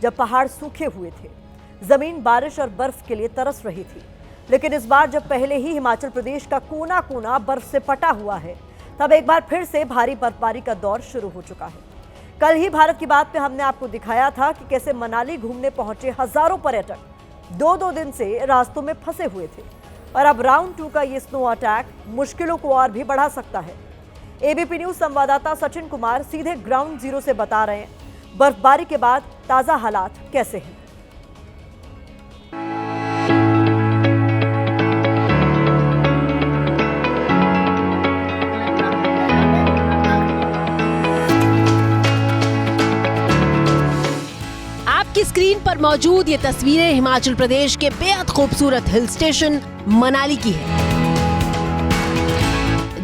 जब पहाड़ सूखे हुए थे, जमीन बारिश और बर्फ के लिए तरस रही थी। लेकिन इस बार जब पहले ही हिमाचल प्रदेश का कोना कोना बर्फ से पटा हुआ है, तब एक बार फिर से भारी बर्फबारी का दौर शुरू हो चुका है। कल ही भारत की बात में हमने आपको दिखाया था कि कैसे मनाली घूमने पहुंचे हजारों पर्यटक 2-2 दिन से रास्तों में फंसे हुए थे और अब राउंड 2 का ये स्नो अटैक मुश्किलों को और भी बढ़ा सकता है। एबीपी न्यूज संवाददाता सचिन कुमार सीधे ग्राउंड जीरो से बता रहे हैं बर्फबारी के बाद ताजा हालात कैसे हैं। आपकी स्क्रीन पर मौजूद ये तस्वीरें हिमाचल प्रदेश के बेहद खूबसूरत हिल स्टेशन मनाली की है,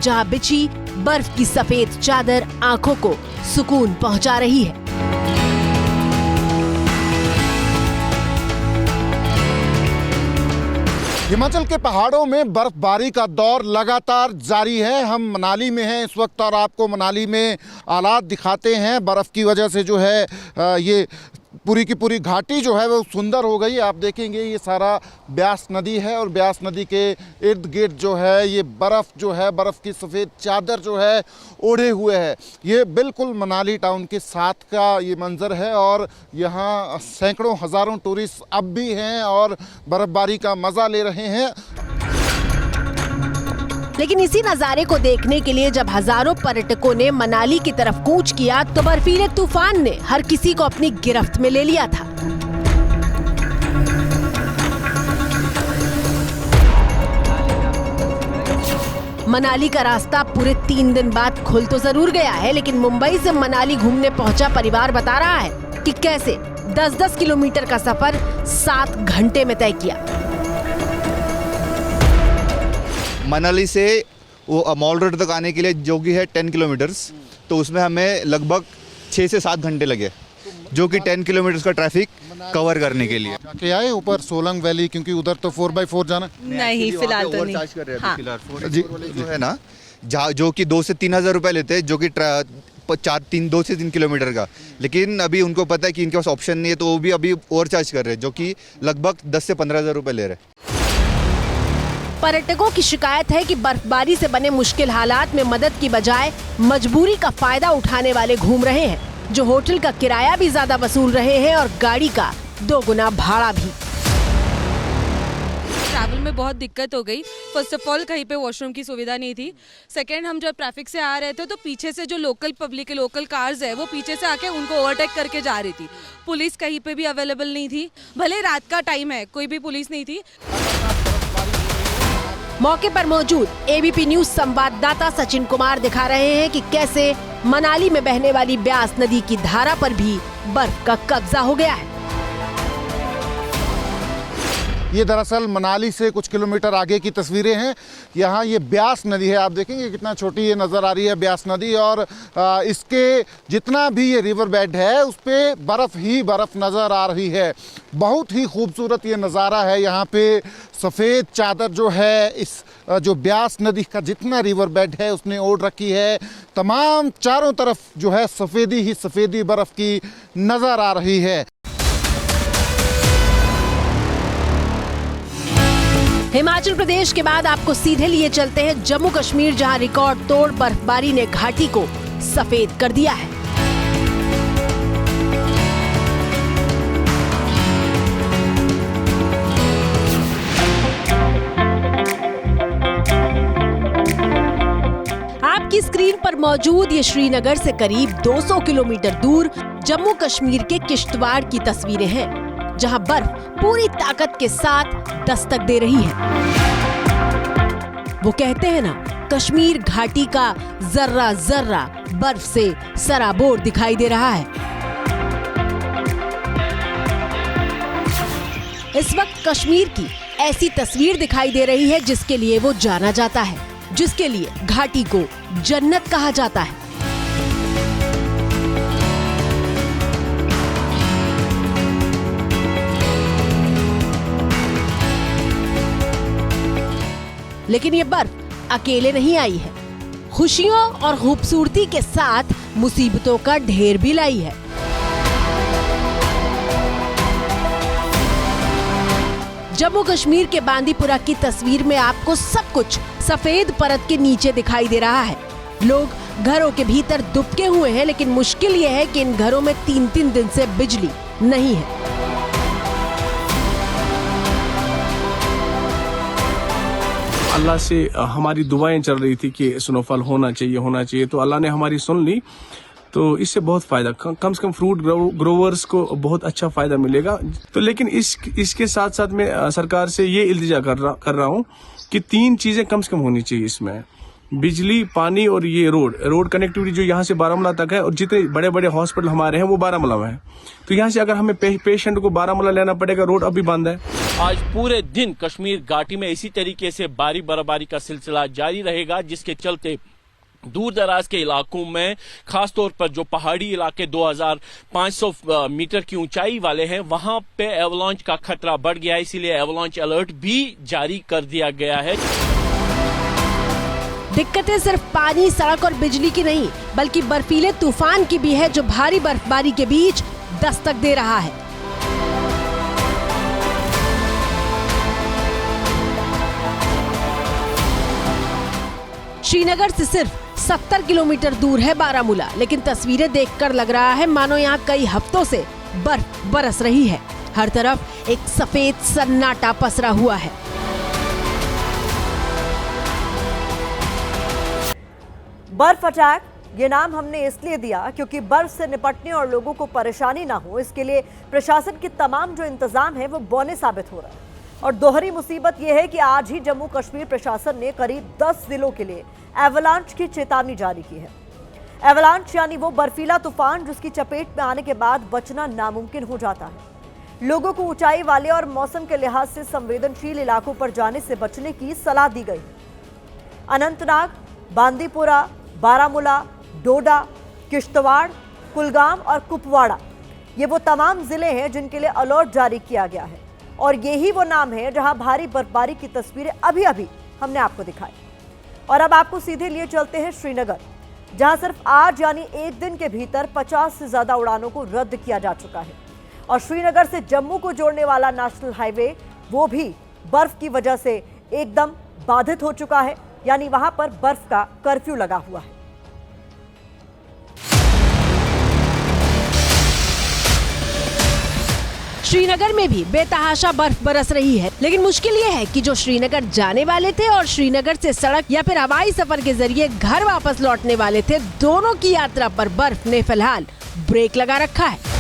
जहां बिछी बर्फ की सफेद चादर आंखों को सुकून पहुंचा रही है। हिमाचल के पहाड़ों में बर्फबारी का दौर लगातार जारी है। हम मनाली में हैं इस वक्त और आपको मनाली में हालात दिखाते हैं। बर्फ़ की वजह से जो है ये पूरी की पूरी घाटी जो है वो सुंदर हो गई। आप देखेंगे ये सारा ब्यास नदी है और ब्यास नदी के इर्द गिर्द जो है ये बर्फ़ जो है, बर्फ़ की सफ़ेद चादर जो है ओढ़े हुए है। ये बिल्कुल मनाली टाउन के साथ का ये मंज़र है और यहाँ सैकड़ों हज़ारों टूरिस्ट अब भी हैं और बर्फ़बारी का मज़ा ले रहे हैं। लेकिन इसी नजारे को देखने के लिए जब हजारों पर्यटकों ने मनाली की तरफ कूच किया तो बर्फीले तूफान ने हर किसी को अपनी गिरफ्त में ले लिया था। मनाली का रास्ता पूरे 3 दिन बाद खुल तो जरूर गया है, लेकिन मुंबई से मनाली घूमने पहुंचा परिवार बता रहा है कि कैसे 10-10 किलोमीटर का सफर 7 घंटे में तय किया। मनाली से वो मॉल रोड तक आने के लिए जो कि है 10 किलोमीटर्स, तो उसमें हमें लगभग 6 से 7 घंटे लगे, जो कि 10 किलोमीटर का ट्रैफिक कवर करने के लिए। जाके आए ऊपर सोलंग वैली, क्योंकि उधर तो 4x4 जाना नहीं फिलहाल तो नहीं। कर रहे हैं फिलहाल 4x4 वाले जो है ना, जो कि 2 से 3 हज़ार रुपये लेते हैं, जो कि 2 से 3 किलोमीटर का, लेकिन अभी उनको पता है कि इनके पास ऑप्शन नहीं है तो वो भी अभी ओवर चार्ज कर रहे हैं, जो कि लगभग 10 से 15 हज़ार रुपये ले रहे हैं। पर्यटकों की शिकायत है कि बर्फबारी से बने मुश्किल हालात में मदद की बजाय मजबूरी का फायदा उठाने वाले घूम रहे हैं, जो होटल का किराया भी ज्यादा वसूल रहे हैं और गाड़ी का 2 गुना भाड़ा भी। ट्रैवल में बहुत दिक्कत हो गई। फर्स्ट ऑफ ऑल कहीं पे वॉशरूम की सुविधा नहीं थी। सेकंड, हम जब ट्रैफिक से आ रहे थे तो पीछे से जो लोकल पब्लिक है, लोकल कार्स है, वो पीछे से आके उनको ओवरटेक करके जा रही थी। पुलिस कहीं पे भी अवेलेबल नहीं थी, भले रात का टाइम है, कोई भी पुलिस नहीं थी। मौके पर मौजूद एबीपी न्यूज संवाददाता सचिन कुमार दिखा रहे हैं कि कैसे मनाली में बहने वाली ब्यास नदी की धारा पर भी बर्फ का कब्जा हो गया है। ये दरअसल मनाली से कुछ किलोमीटर आगे की तस्वीरें हैं। यहाँ ये ब्यास नदी है, आप देखेंगे कितना छोटी ये नज़र आ रही है ब्यास नदी, और इसके जितना भी ये रिवर बेड है उस पर बर्फ़ ही बर्फ़ नज़र आ रही है। बहुत ही खूबसूरत ये नज़ारा है। यहाँ पे सफ़ेद चादर जो है इस जो ब्यास नदी का जितना रिवर बेड है उसने ओढ़ रखी है। तमाम चारों तरफ जो है सफ़ेदी ही सफ़ेदी बर्फ़ की नज़र आ रही है। हिमाचल प्रदेश के बाद आपको सीधे लिए चलते हैं जम्मू कश्मीर, जहां रिकॉर्ड तोड़ बर्फबारी ने घाटी को सफेद कर दिया है। आपकी स्क्रीन पर मौजूद ये श्रीनगर से करीब 200 किलोमीटर दूर जम्मू कश्मीर के किश्तवाड़ की तस्वीरें हैं, जहां बर्फ पूरी ताकत के साथ दस्तक दे रही है। वो कहते हैं ना, कश्मीर घाटी का जर्रा जर्रा बर्फ से सराबोर दिखाई दे रहा है। इस वक्त कश्मीर की ऐसी तस्वीर दिखाई दे रही है जिसके लिए वो जाना जाता है, जिसके लिए घाटी को जन्नत कहा जाता है। लेकिन ये बर्फ अकेले नहीं आई है, खुशियों और खूबसूरती के साथ मुसीबतों का ढेर भी लाई है। जम्मू कश्मीर के बांदीपुरा की तस्वीर में आपको सब कुछ सफेद परत के नीचे दिखाई दे रहा है। लोग घरों के भीतर दुबके हुए हैं, लेकिन मुश्किल ये है कि इन घरों में 3-3 दिन से बिजली नहीं है। अल्लाह से हमारी दुआएं चल रही थी कि स्नोफॉल होना चाहिए, तो अल्लाह ने हमारी सुन ली। तो इससे बहुत फायदा, कम से कम फ्रूट ग्रोवर्स को बहुत अच्छा फायदा मिलेगा। तो लेकिन इसके साथ साथ मैं सरकार से ये इल्तिजा कर रहा हूँ कि 3 चीजें कम से कम होनी चाहिए इसमें: बिजली, पानी और ये रोड कनेक्टिविटी जो यहाँ से बारामूला तक है। और जितने बड़े बड़े हॉस्पिटल हमारे हैं वो बारामूला में है, तो यहाँ से अगर हमें पेशेंट को बारामूला लेना पड़ेगा, रोड अभी बंद है। आज पूरे दिन कश्मीर घाटी में इसी तरीके से भारी बर्फबारी का सिलसिला जारी रहेगा, जिसके चलते दूर दराज के इलाकों में, खासतौर पर जो पहाड़ी इलाके 2500 मीटर की ऊंचाई वाले हैं, वहां पे एवलांच का खतरा बढ़ गया है। इसीलिए एवलांच अलर्ट भी जारी कर दिया गया है। दिक्कतें सिर्फ पानी, सड़क और बिजली की नहीं, बल्कि बर्फीले तूफान की भी है, जो भारी बर्फबारी के बीच दस्तक दे रहा है। श्रीनगर से सिर्फ 70 किलोमीटर दूर है बारामूला, लेकिन तस्वीरें देखकर लग रहा है मानो यहाँ कई हफ्तों से बर्फ बरस रही है। हर तरफ एक सफेद सन्नाटा पसरा हुआ है। बर्फ अटैक ये नाम हमने इसलिए दिया क्योंकि बर्फ से निपटने और लोगों को परेशानी ना हो, इसके लिए प्रशासन की तमाम जो इंतजाम है वो बौने साबित हो रहा है। और दोहरी मुसीबत यह है कि आज ही जम्मू कश्मीर प्रशासन ने करीब 10 जिलों के लिए एवलांच की चेतावनी जारी की है। एवलांच यानी वो बर्फीला तूफान जिसकी चपेट में आने के बाद बचना नामुमकिन हो जाता है। लोगों को ऊंचाई वाले और मौसम के लिहाज से संवेदनशील इलाकों पर जाने से बचने की सलाह दी गई। अनंतनाग, बांदीपुरा, बारामूला, डोडा, किश्तवाड़, कुलगाम और कुपवाड़ा, ये वो तमाम जिले हैं जिनके लिए अलर्ट जारी किया गया है। और यही वो नाम है जहां भारी बर्फबारी की तस्वीरें अभी अभी हमने आपको दिखाई। और अब आपको सीधे लिए चलते हैं श्रीनगर, जहां सिर्फ आज यानी एक दिन के भीतर 50 से ज्यादा उड़ानों को रद्द किया जा चुका है। और श्रीनगर से जम्मू को जोड़ने वाला नेशनल हाईवे वो भी बर्फ की वजह से एकदम बाधित हो चुका है, यानी वहां पर बर्फ का कर्फ्यू लगा हुआ है। श्रीनगर में भी बेतहाशा बर्फ बरस रही है, लेकिन मुश्किल ये है कि जो श्रीनगर जाने वाले थे और श्रीनगर से सड़क या फिर हवाई सफर के जरिए घर वापस लौटने वाले थे, दोनों की यात्रा पर बर्फ ने फिलहाल ब्रेक लगा रखा है।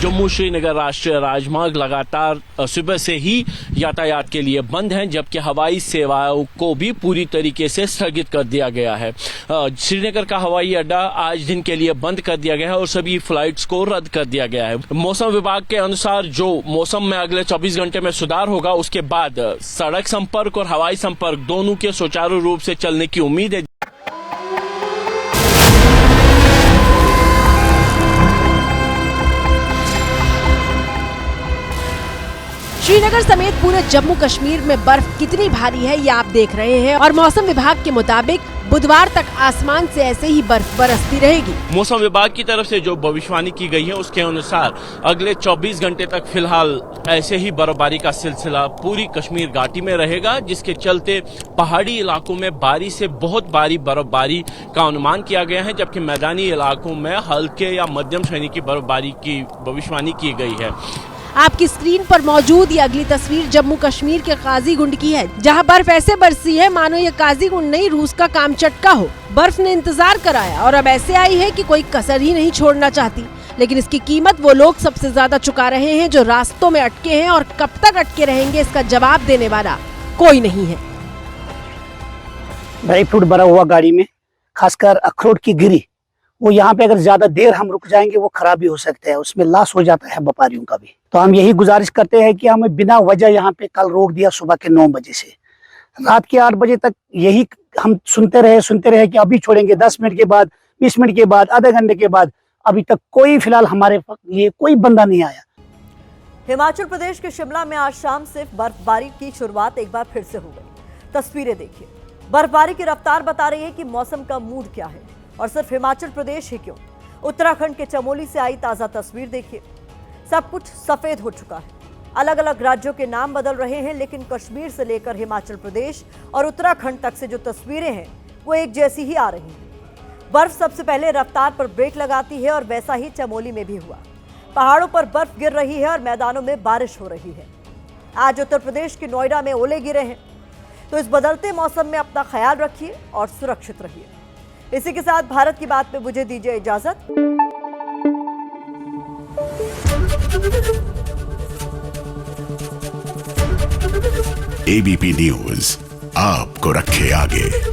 जम्मू श्रीनगर राष्ट्रीय राजमार्ग लगातार सुबह से ही यातायात के लिए बंद हैं, जबकि हवाई सेवाओं को भी पूरी तरीके से स्थगित कर दिया गया है। श्रीनगर का हवाई अड्डा आज दिन के लिए बंद कर दिया गया है और सभी फ्लाइट्स को रद्द कर दिया गया है। मौसम विभाग के अनुसार जो मौसम में अगले 24 घंटे में सुधार होगा, उसके बाद सड़क संपर्क और हवाई संपर्क दोनों के सुचारू रूप से चलने की उम्मीद है। श्रीनगर समेत पूरे जम्मू कश्मीर में बर्फ कितनी भारी है ये आप देख रहे हैं और मौसम विभाग के मुताबिक बुधवार तक आसमान से ऐसे ही बर्फ बरसती रहेगी। मौसम विभाग की तरफ से जो भविष्यवाणी की गई है उसके अनुसार अगले 24 घंटे तक फिलहाल ऐसे ही बर्फबारी का सिलसिला पूरी कश्मीर घाटी में रहेगा, जिसके चलते पहाड़ी इलाकों में भारी से बहुत भारी बर्फबारी का अनुमान किया गया है, जबकि मैदानी इलाकों में हल्के या मध्यम श्रेणी की बर्फबारी की भविष्यवाणी की गई है। आपकी स्क्रीन पर मौजूद ये अगली तस्वीर जम्मू कश्मीर के काजीगुंड की है, जहां बर्फ ऐसे बरसी है मानो ये काजीगुंड नहीं रूस का काम चटका हो। बर्फ ने इंतजार कराया और अब ऐसे आई है कि कोई कसर ही नहीं छोड़ना चाहती, लेकिन इसकी कीमत वो लोग सबसे ज्यादा चुका रहे हैं जो रास्तों में अटके हैं, और कब तक अटके रहेंगे इसका जवाब देने वाला कोई नहीं है। ड्राई फ्रूट भरा हुआ गाड़ी में, खासकर अखरोट की गिरी, वो यहाँ पे अगर ज्यादा देर हम रुक जाएंगे वो खराब भी हो सकता है, उसमें लॉस हो जाता है व्यापारियों का भी। तो हम यही गुजारिश करते हैं कि हमें बिना वजह यहाँ पे कल रोक दिया सुबह के 9 बजे से रात के 8 बजे तक, यही हम सुनते रहे कि अभी छोड़ेंगे, 10 मिनट के बाद, 20 मिनट के बाद, आधे घंटे के बाद, अभी तक कोई फिलहाल हमारे लिए कोई बंदा नहीं आया। हिमाचल प्रदेश के शिमला में आज शाम से बर्फबारी की शुरुआत एक बार फिर से हो गई। तस्वीरें देखिए, बर्फबारी की रफ्तार बता रही है कि मौसम का मूड क्या है, और सिर्फ हिमाचल प्रदेश ही क्यों, उत्तराखंड के चमोली से आई ताजा तस्वीर देखिए। सब कुछ सफेद हो चुका है। अलग अलग राज्यों के नाम बदल रहे हैं, लेकिन कश्मीर से लेकर हिमाचल प्रदेश और उत्तराखंड तक से जो तस्वीरें हैं वो एक जैसी ही आ रही हैं। बर्फ सबसे पहले रफ्तार पर ब्रेक लगाती है, और वैसा ही चमोली में भी हुआ। पहाड़ों पर बर्फ गिर रही है और मैदानों में बारिश हो रही है। आज उत्तर प्रदेश के नोएडा में ओले गिरे हैं। तो इस बदलते मौसम में अपना ख्याल रखिए और सुरक्षित रहिए। इसी के साथ भारत की बात में मुझे दीजिए इजाजत। ABP न्यूज आपको रखे आगे।